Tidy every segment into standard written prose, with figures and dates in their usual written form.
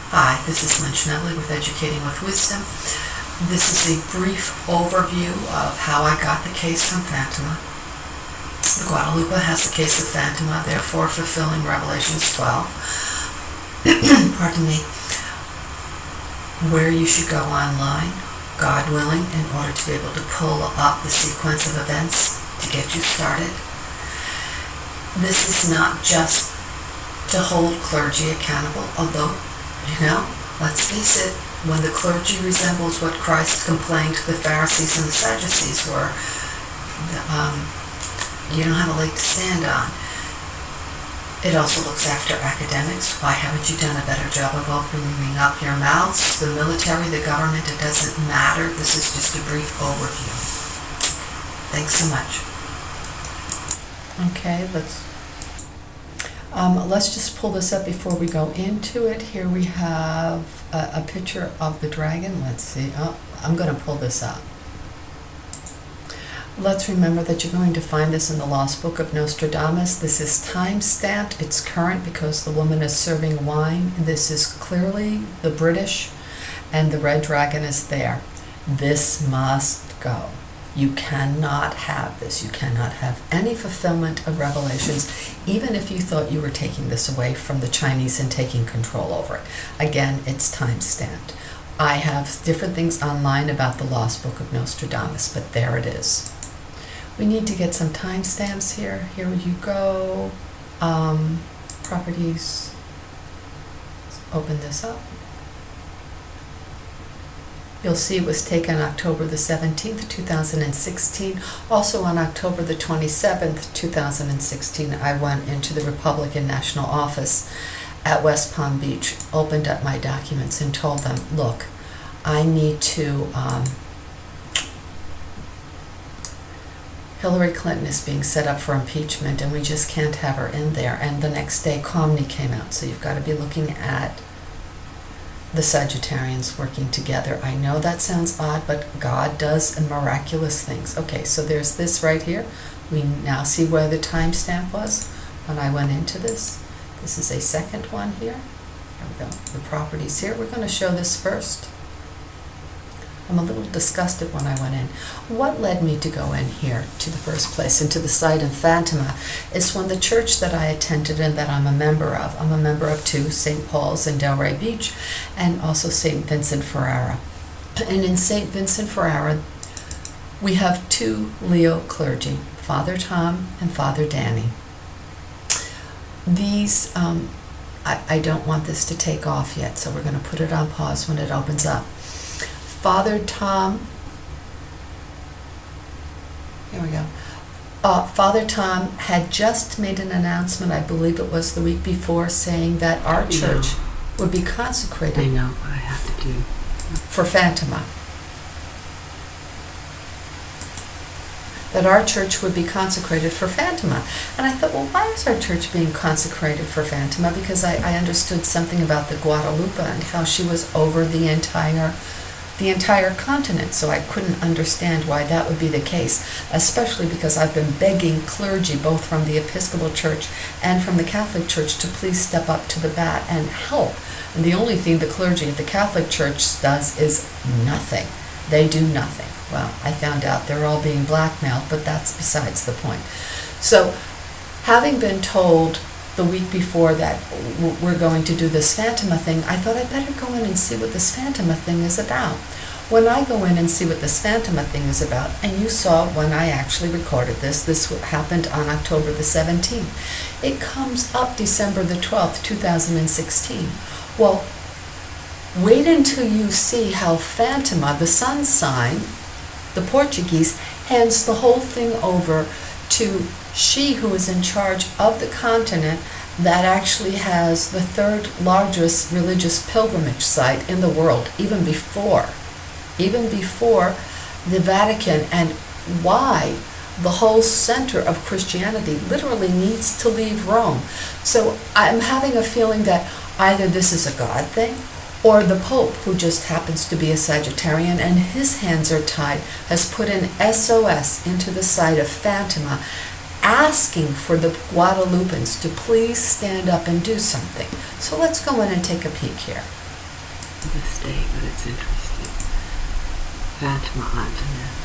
Hi, this is Lynn Schnebly with Educating with Wisdom. This is a brief overview of how I got the case from Fatima. The Guadalupe has the case of Fatima, therefore fulfilling Rev.12. Pardon me. Where you should go online, God willing, in order to be able to pull up the sequence of events to get you started. This is not just to hold clergy accountable, although, let's face it, when the clergy resembles what Christ complained to the Pharisees and the Sadducees were, you don't have a leg to stand on. It also looks after academics. Why haven't you done a better job of opening up your mouths? The military, the government, it doesn't matter. This is just a brief overview. Thanks so much. Okay, let's just pull this up before we go into it. Here we have a picture of the dragon. Let's see. I'm going to pull this up. Let's remember that you're going to find this in the Lost Book of Nostradamus. This is time-stamped. It's current because the woman is serving wine. This is clearly the British, and the red dragon is there. This must go. You cannot have this. You cannot have any fulfillment of revelations, even if you thought you were taking this away from the Chinese and taking control over it. Again, it's time-stamped. I have different things online about the Lost Book of Nostradamus, but there it is. We need to get some timestamps here. Here you go. Properties. Let's open this up. You'll see it was taken October the 17th, 2016. Also on October the 27th, 2016, I went into the Republican National Office at West Palm Beach, opened up my documents and told them, look, I need to, Hillary Clinton is being set up for impeachment and we just can't have her in there. And the next day, Comey came out. So you've got to be looking at the Sagittarians working together. I know that sounds odd, but God does miraculous things. Okay, so there's this right here. We now see where the timestamp was when I went into this. This is a second one here. There we go. The properties here. We're going to show this first. I'm a little disgusted when I went in. What led me to go in here to the first place, into the site in Fatima, is when the church that I attended and that I'm a member of two, St. Paul's in Delray Beach, and also St. Vincent Ferrara. And in St. Vincent Ferrara, we have two Leo clergy, Father Tom and Father Danny. These, I don't want this to take off yet, so we're going to put it on pause when it opens up. Father Tom, here we go. Father Tom had just made an announcement, I believe it was the week before, saying that our church would be consecrated. I know what I have to do. For Fatima. That our church would be consecrated for Fatima. And I thought, well, why is our church being consecrated for Fatima? Because I understood something about the Guadalupe and how she was over the entire continent, so I couldn't understand why that would be the case, especially because I've been begging clergy, both from the Episcopal Church and from the Catholic Church, to please step up to the bat and help. And the only thing the clergy at the Catholic Church does is nothing. They do nothing. Well, I found out they're all being blackmailed, but that's besides the point. So, having been told the week before that we're going to do this Fatima thing, I thought I'd better go in and see what this Fatima thing is about. When I go in and see what this Fatima thing is about, and you saw when I actually recorded this happened on October the 17th. It comes up December the 12th, 2016. Well, wait until you see how Fatima, the sun sign, the Portuguese, hands the whole thing over to she who is in charge of the continent that actually has the third largest religious pilgrimage site in the world, even before the Vatican, and why the whole center of Christianity literally needs to leave Rome. So I'm having a feeling that either this is a God thing, or the Pope, who just happens to be a Sagittarian and his hands are tied, has put an SOS into the site of Fatima, asking for the Guadalupans to please stand up and do something. So let's go in and take a peek here. this day, but it's interesting. Fatima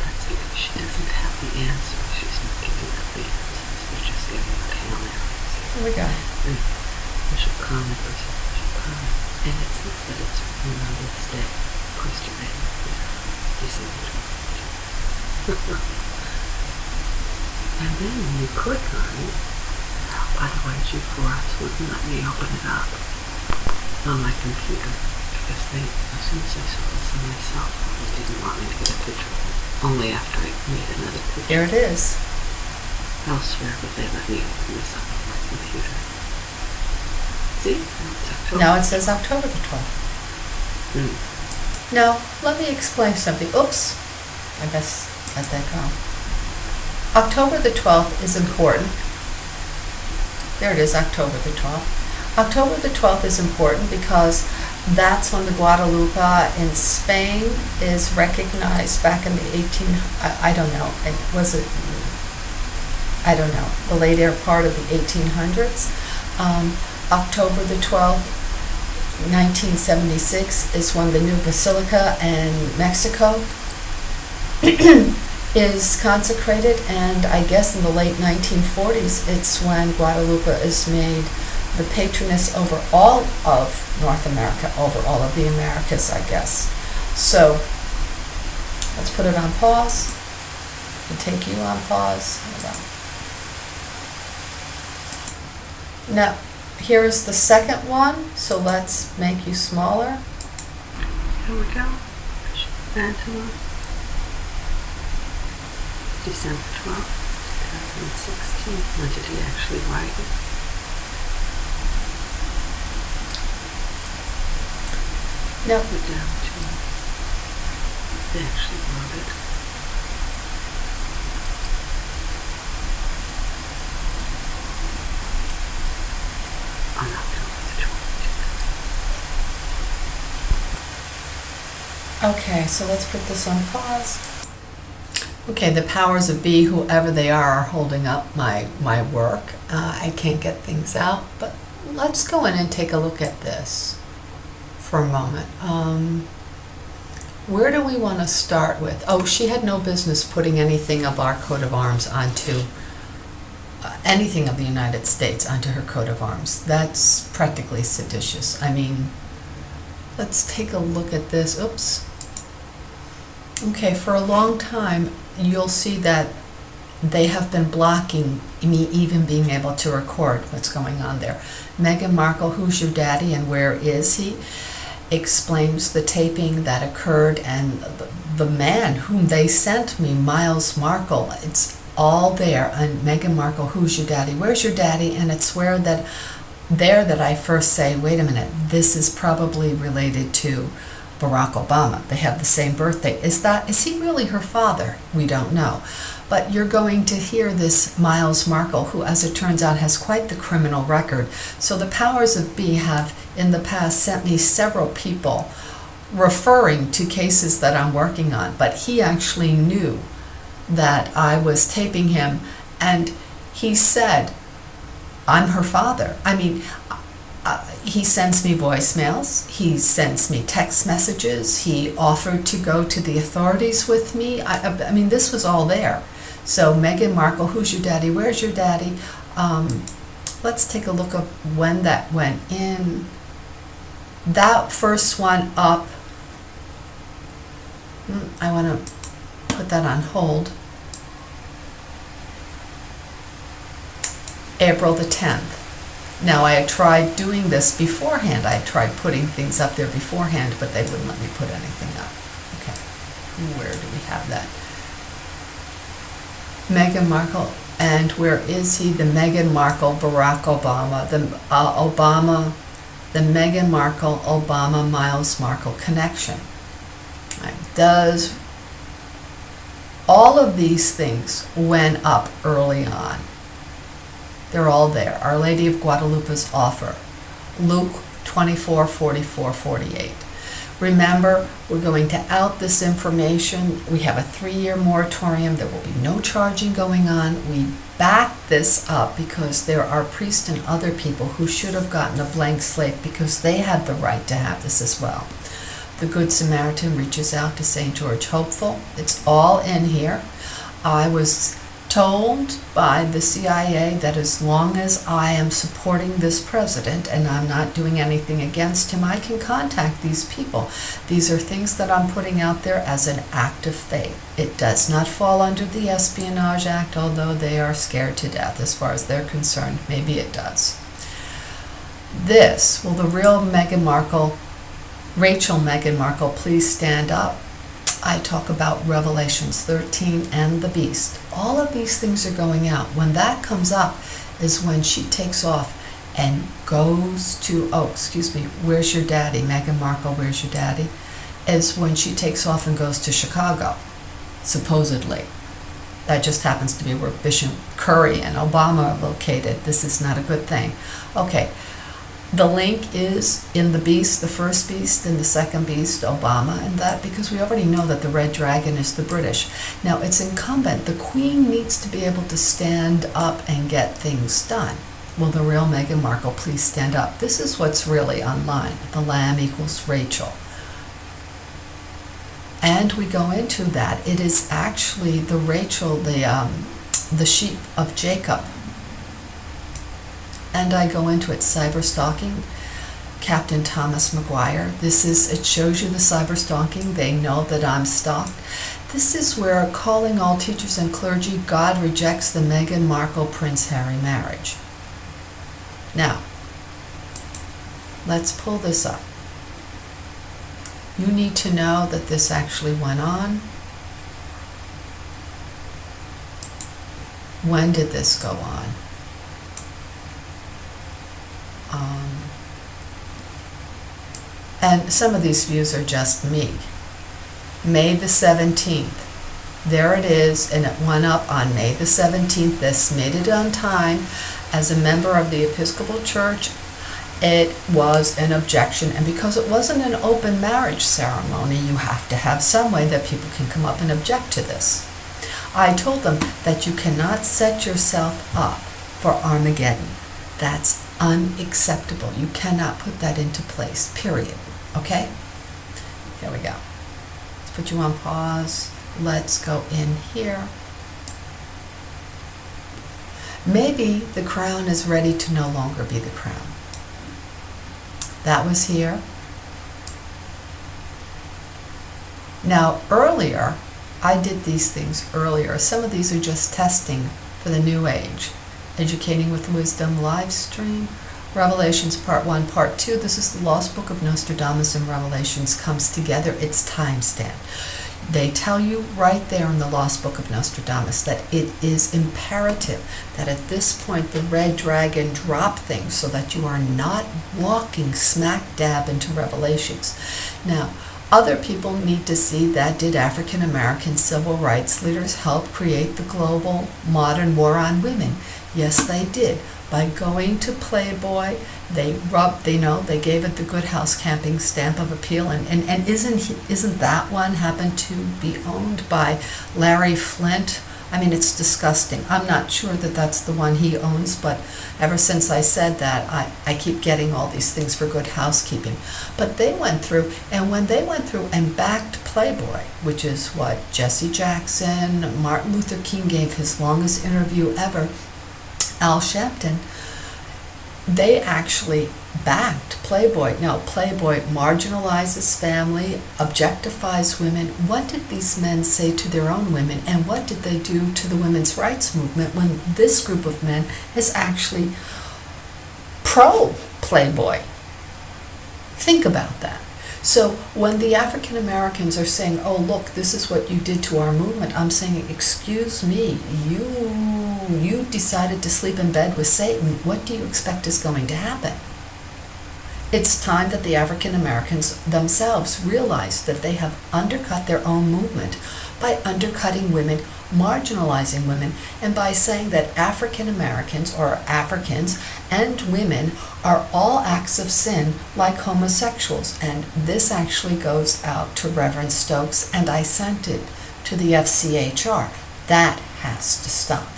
that's because she doesn't have the answer. She's not giving up the answers. They're just giving out Hail Marys. Here we go. And Bishop Carmen goes, Bishop Carmen. And it says that it's written on this day. Of course, you're ready. December 12th. And then when you click on it, by the way, G4S wouldn't let me open it up on my computer because as soon as I saw this on my cell phone, they didn't want me to get a picture of it. Only after I made another picture. Here it is. Elsewhere, but they let me open this up on my computer. See? It's October. Now it says October the 12th. Now, let me explain something. Oops. I best let that go. October the 12th is important. There it is, October the 12th. October the 12th is important because that's when the Guadalupe in Spain is recognized back in the I don't know, the later part of the 1800s. October the 12th, 1976 is when the new basilica in Mexico is consecrated, and I guess in the late 1940s it's when Guadalupe is made the patroness over all of North America, over all of the Americas, I guess. So let's put it on pause and take you on pause. Hold on. Now here is the second one, so let's make you smaller. Here we go. Fatima. December 12th, 2016. When did he actually write it? No. Put down to they actually wrote it. On October the 12th. Okay, so let's put this on pause. Okay, the powers of be, whoever they are holding up my work. I can't get things out, but let's go in and take a look at this for a moment. Where do we want to start with? Oh, she had no business putting anything of our coat of arms onto, anything of the United States onto her coat of arms. That's practically seditious. I mean, let's take a look at this. Oops. Okay, for a long time, you'll see that they have been blocking me even being able to record what's going on there. Meghan Markle, who's your daddy and where is he, explains the taping that occurred, and the man whom they sent me, Miles Markle, it's all there. And Meghan Markle, who's your daddy, where's your daddy, and it's where that I first say, wait a minute, this is probably related to Barack Obama. They have the same birthday. Is he really her father? We don't know. But you're going to hear this Miles Markle, who, as it turns out, has quite the criminal record. So the powers of be have, in the past, sent me several people referring to cases that I'm working on. But he actually knew that I was taping him, and he said, I'm her father. I mean, he sends me voicemails, he sends me text messages, he offered to go to the authorities with me. I mean, this was all there. So Meghan Markle, who's your daddy, where's your daddy? Let's take a look at when that went in. That first one up, I want to put that on hold. April the 10th. Now, I had tried doing this beforehand. I had tried putting things up there beforehand, but they wouldn't let me put anything up. Okay, where do we have that? Meghan Markle, and where is he? The Meghan Markle, Barack Obama, the Meghan Markle, Obama, Miles Markle connection. Does all of these things went up early on? They're all there. Our Lady of Guadalupe's offer. Luke 24, 44, 48. Remember, we're going to out this information. We have a 3-year moratorium. There will be no charging going on. We back this up because there are priests and other people who should have gotten a blank slate because they had the right to have this as well. The Good Samaritan reaches out to St. George Hopeful. It's all in here. I was told by the CIA that as long as I am supporting this president and I'm not doing anything against him, I can contact these people. These are things that I'm putting out there as an act of faith. It does not fall under the Espionage Act, although they are scared to death as far as they're concerned. Maybe it does. Will the real Meghan Markle, Rachel Meghan Markle, please stand up? I talk about Revelations 13 and the beast. All of these things are going out. When that comes up is when she takes off and goes to, where's your daddy? Meghan Markle, where's your daddy? Is when she takes off and goes to Chicago, supposedly. That just happens to be where Bishop Curry and Obama are located. This is not a good thing. Okay. The link is in the beast, the first beast, and the second beast, Obama, and that because we already know that the red dragon is the British. Now, it's incumbent. The Queen needs to be able to stand up and get things done. Will the real Meghan Markle please stand up? This is what's really online. The Lamb equals Rachel. And we go into that. It is actually the Rachel, the sheep of Jacob. And I go into it, cyber stalking, Captain Thomas McGuire. It shows you the cyber stalking. They know that I'm stalked. This is where, calling all teachers and clergy, God rejects the Meghan Markle Prince Harry marriage. Now, let's pull this up. You need to know that this actually went on. When did this go on? And some of these views are just me. May the 17th. There it is, and it went up on May the 17th. This made it on time. As a member of the Episcopal Church, it was an objection. And because it wasn't an open marriage ceremony, you have to have some way that people can come up and object to this. I told them that you cannot set yourself up for Armageddon. That's unacceptable. You cannot put that into place, period. Okay? Here we go. Let's put you on pause. Let's go in here. Maybe the crown is ready to no longer be the crown. That was here. Now, earlier, I did these things earlier. Some of these are just testing for the new age. Educating with Wisdom live stream. Revelations Part 1, Part 2. This is the Lost Book of Nostradamus and Revelations comes together. It's time-stamped. They tell you right there in the Lost Book of Nostradamus that it is imperative that at this point the red dragon drop things so that you are not walking smack dab into Revelations. Now, other people need to see that did African American civil rights leaders help create the global modern war on women? Yes, they did. By going to Playboy, they gave it the Good House Camping stamp of appeal, and isn't that one happened to be owned by Larry Flint? I mean, it's disgusting. I'm not sure that that's the one he owns, but ever since I said that, I keep getting all these things for good housekeeping. But they went through, and when they went through and backed Playboy, which is what Jesse Jackson, Martin Luther King gave his longest interview ever, Al Sharpton, they actually backed Playboy. Now, Playboy marginalizes family, objectifies women. What did these men say to their own women, and what did they do to the women's rights movement when this group of men is actually pro-Playboy? Think about that. So when the African Americans are saying, oh, look, this is what you did to our movement, I'm saying, excuse me, you decided to sleep in bed with Satan. What do you expect is going to happen? It's time that the African Americans themselves realize that they have undercut their own movement by undercutting women, marginalizing women, and by saying that African Americans or Africans and women are all acts of sin like homosexuals. And this actually goes out to Reverend Stokes, and I sent it to the FCHR. That has to stop.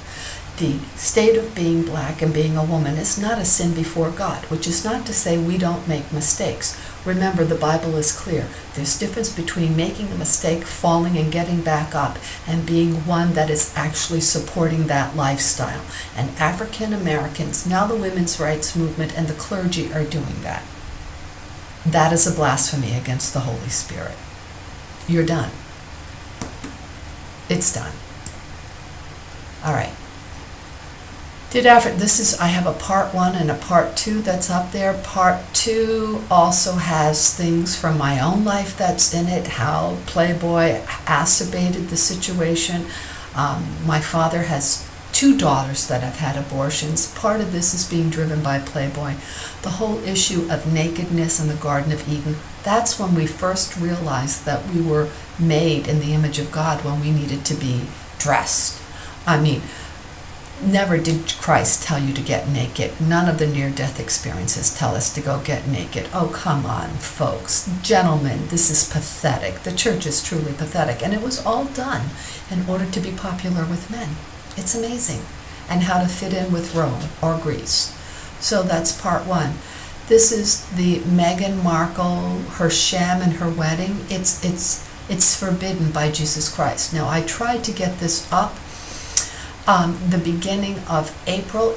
The state of being black and being a woman is not a sin before God, which is not to say we don't make mistakes. Remember, the Bible is clear. There's difference between making a mistake, falling and getting back up, and being one that is actually supporting that lifestyle. And African Americans, now the women's rights movement and the clergy are doing that. That is a blasphemy against the Holy Spirit. You're done. It's done. All right. I have a part 1 and a part 2 that's up there. Part 2 also has things from my own life that's in it, how Playboy acerbated the situation. My father has 2 daughters that have had abortions. Part of this is being driven by Playboy. The whole issue of nakedness in the Garden of Eden, that's when we first realized that we were made in the image of God, when we needed to be dressed. I mean, never did Christ tell you to get naked. None of the near-death experiences tell us to go get naked. Oh, come on, folks. Gentlemen, this is pathetic. The church is truly pathetic. And it was all done in order to be popular with men. It's amazing. And how to fit in with Rome or Greece. So that's part 1. This is the Meghan Markle, her sham and her wedding. It's forbidden by Jesus Christ. Now, I tried to get this up the beginning of April.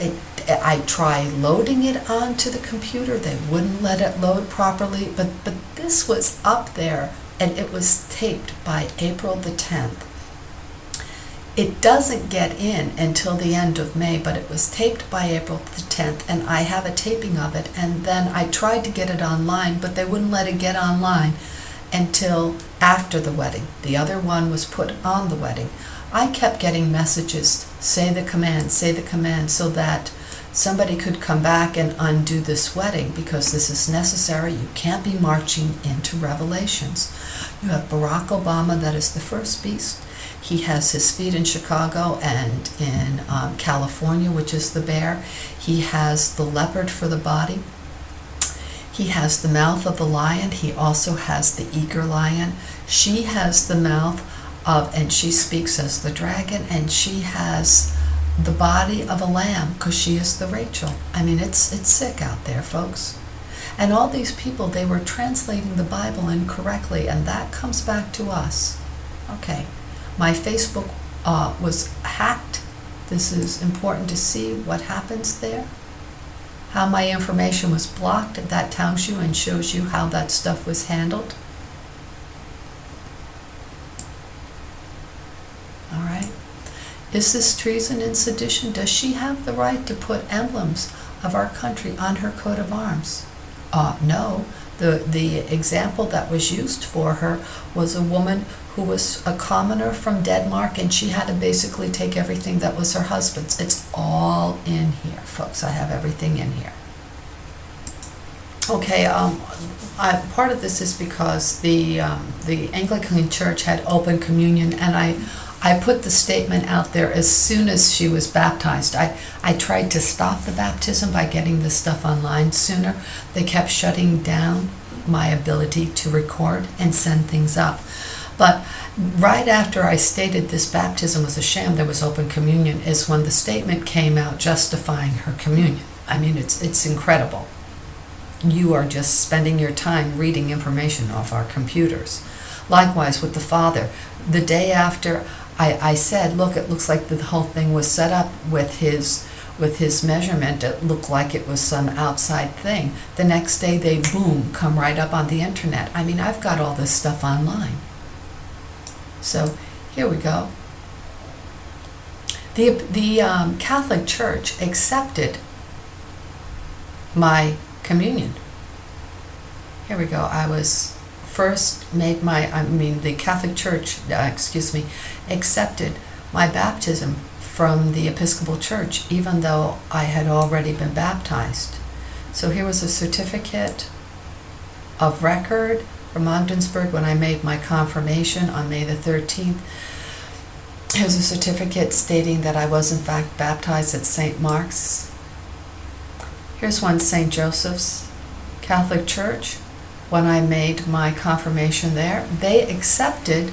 I tried loading it onto the computer. They wouldn't let it load properly, but this was up there, and it was taped by April the 10th. It doesn't get in until the end of May, but it was taped by April the 10th, and I have a taping of it, and then I tried to get it online, but they wouldn't let it get online until after the wedding. The other one was put on the wedding. I kept getting messages, say the command, so that somebody could come back and undo this wedding, because this is necessary. You can't be marching into Revelations. You have Barack Obama, that is the first beast. He has his feet in Chicago and in California, which is the bear. He has the leopard for the body. He has the mouth of the lion. He also has the eager lion. She has the mouth and she speaks as the dragon, and she has the body of a lamb, because she is the Rachel. I mean, it's sick out there, folks. And all these people, they were translating the Bible incorrectly, and that comes back to us. Okay, my Facebook was hacked. This is important to see what happens there. How my information was blocked, that tells you and shows you how that stuff was handled. All right. Is this treason and sedition? Does she have the right to put emblems of our country on her coat of arms? No. The example that was used for her was a woman who was a commoner from Denmark, and she had to basically take everything that was her husband's. It's all in here, folks. I have everything in here. Okay, part of this is because the Anglican Church had open communion, and I put the statement out there as soon as she was baptized. I tried to stop the baptism by getting this stuff online sooner. They kept shutting down my ability to record and send things up. But right after I stated this baptism was a sham, there was open communion, is when the statement came out justifying her communion. I mean, it's incredible. You are just spending your time reading information off our computers. Likewise with the father. The day after I said, look, it looks like the whole thing was set up with his measurement. It looked like it was some outside thing. The next day they, boom, come right up on the internet. I mean, I've got all this stuff online. So here we go. The Catholic Church accepted my communion. Here we go. I was first made the Catholic Church, accepted my baptism from the Episcopal Church, even though I had already been baptized. So here was a certificate of record from Ogdensburg when I made my confirmation on May the 13th. Here's a certificate stating that I was in fact baptized at St. Mark's. Here's one, St. Joseph's Catholic Church. When I made my confirmation there, they accepted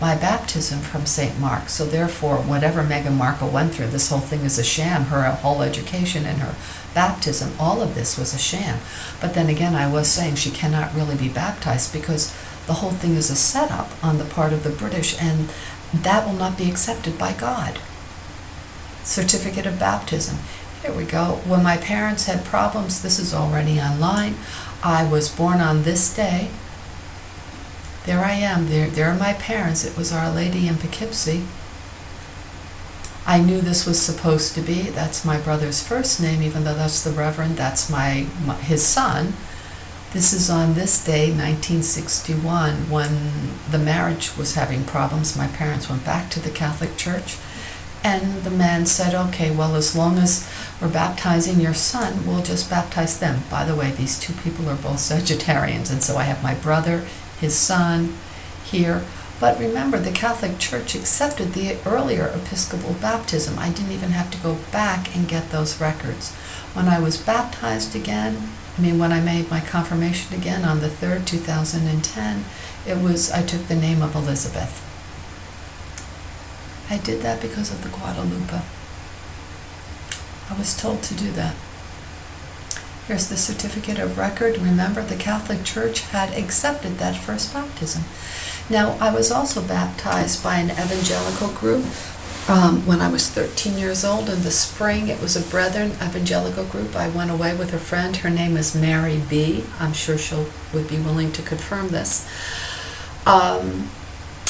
my baptism from St. Mark. So therefore, whatever Meghan Markle went through, this whole thing is a sham. Her whole education and her baptism, all of this was a sham. But then again, I was saying she cannot really be baptized because the whole thing is a setup on the part of the British, and that will not be accepted by God. Certificate of baptism. Here we go. When my parents had problems, this is already online. I was born on this day. There I am. There are my parents. It was Our Lady in Poughkeepsie. I knew this was supposed to be. That's my brother's first name, even though that's the Reverend. That's his son. This is on this day, 1961, when the marriage was having problems. My parents went back to the Catholic Church, and the man said, okay, well, as long as we're baptizing your son, we'll just baptize them. By the way, these two people are both Sagittarians, and so I have my brother, his son here. But remember, the Catholic Church accepted the earlier Episcopal baptism. I didn't even have to go back and get those records. When I was baptized again, when I made my confirmation again on the 3rd, 2010, I took the name of Elizabeth. I did that because of the Guadalupe. I was told to do that. Here's the certificate of record. Remember, the Catholic Church had accepted that first baptism. Now, I was also baptized by an evangelical group when I was 13 years old in the spring. It was a Brethren evangelical group. I went away with a friend. Her name is Mary B. I'm sure she would be willing to confirm this.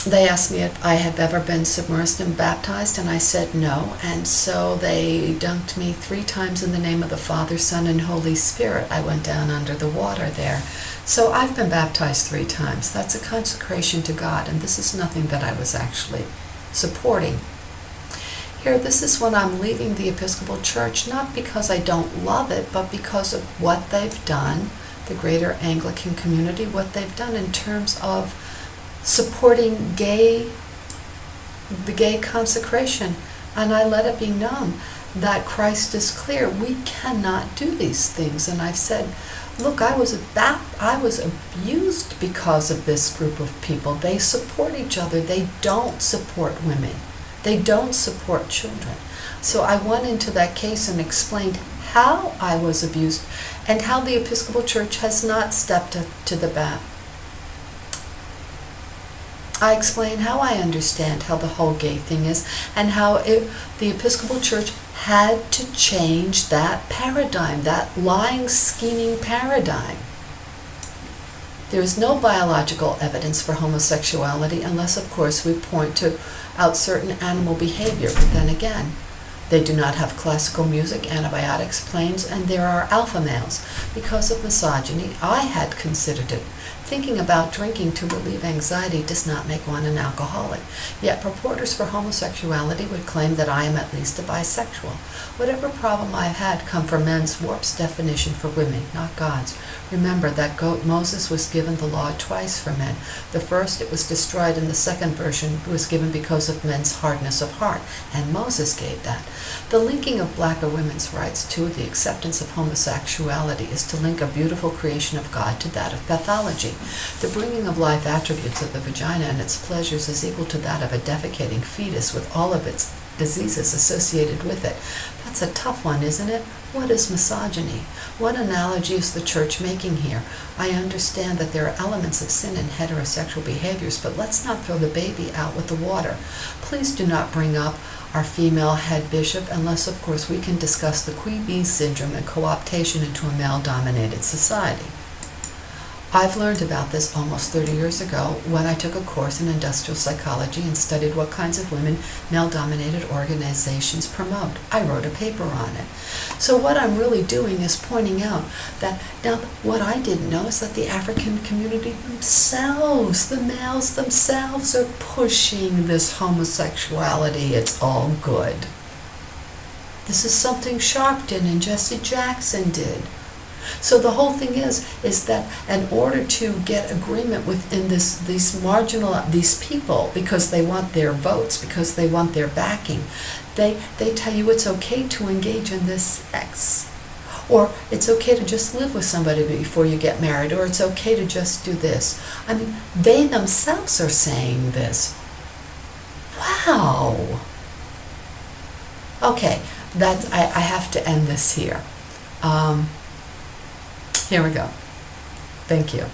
They asked me if I had ever been submersed and baptized, and I said no. And so they dunked me 3 times in the name of the Father, Son, and Holy Spirit. I went down under the water there. So I've been baptized 3 times. That's a consecration to God, and this is nothing that I was actually supporting. Here, this is when I'm leaving the Episcopal Church, not because I don't love it, but because of what they've done, the greater Anglican community, what they've done in terms of supporting the gay consecration. And I let it be known that Christ is clear. We cannot do these things. And I've said, look, I was abused because of this group of people. They support each other. They don't support women. They don't support children. So I went into that case and explained how I was abused and how the Episcopal Church has not stepped up to the bat. I explain how I understand how the whole gay thing is, and how the Episcopal Church had to change that paradigm, that lying, scheming paradigm. There is no biological evidence for homosexuality unless, of course, we point out certain animal behavior. But then again, they do not have classical music, antibiotics, planes, and there are alpha males. Because of misogyny, I had considered it. Thinking about drinking to relieve anxiety does not make one an alcoholic. Yet purporters for homosexuality would claim that I am at least a bisexual. Whatever problem I've had come from men's warped definition for women, not God's. Remember that Moses was given the law twice for men. The first, it was destroyed, and the second version was given because of men's hardness of heart, and Moses gave that. The linking of black or women's rights to the acceptance of homosexuality is to link a beautiful creation of God to that of pathology. The bringing of life attributes of the vagina and its pleasures is equal to that of a defecating fetus with all of its diseases associated with it. That's a tough one, isn't it? What is misogyny? What analogy is the church making here? I understand that there are elements of sin in heterosexual behaviors, but let's not throw the baby out with the water. Please do not bring up our female head bishop unless, of course, we can discuss the queen bee syndrome and co-optation into a male-dominated society. I've learned about this almost 30 years ago when I took a course in industrial psychology and studied what kinds of women male-dominated organizations promote. I wrote a paper on it. So what I'm really doing is pointing out that now what I didn't know is that the African community themselves, the males themselves, are pushing this homosexuality. It's all good. This is something Sharpton and Jesse Jackson did. So the whole thing is that in order to get agreement within these people, because they want their votes, because they want their backing, they tell you it's okay to engage in this sex, or it's okay to just live with somebody before you get married, or it's okay to just do this. I mean, they themselves are saying this. Wow. Okay, I have to end this here. Here we go. Thank you.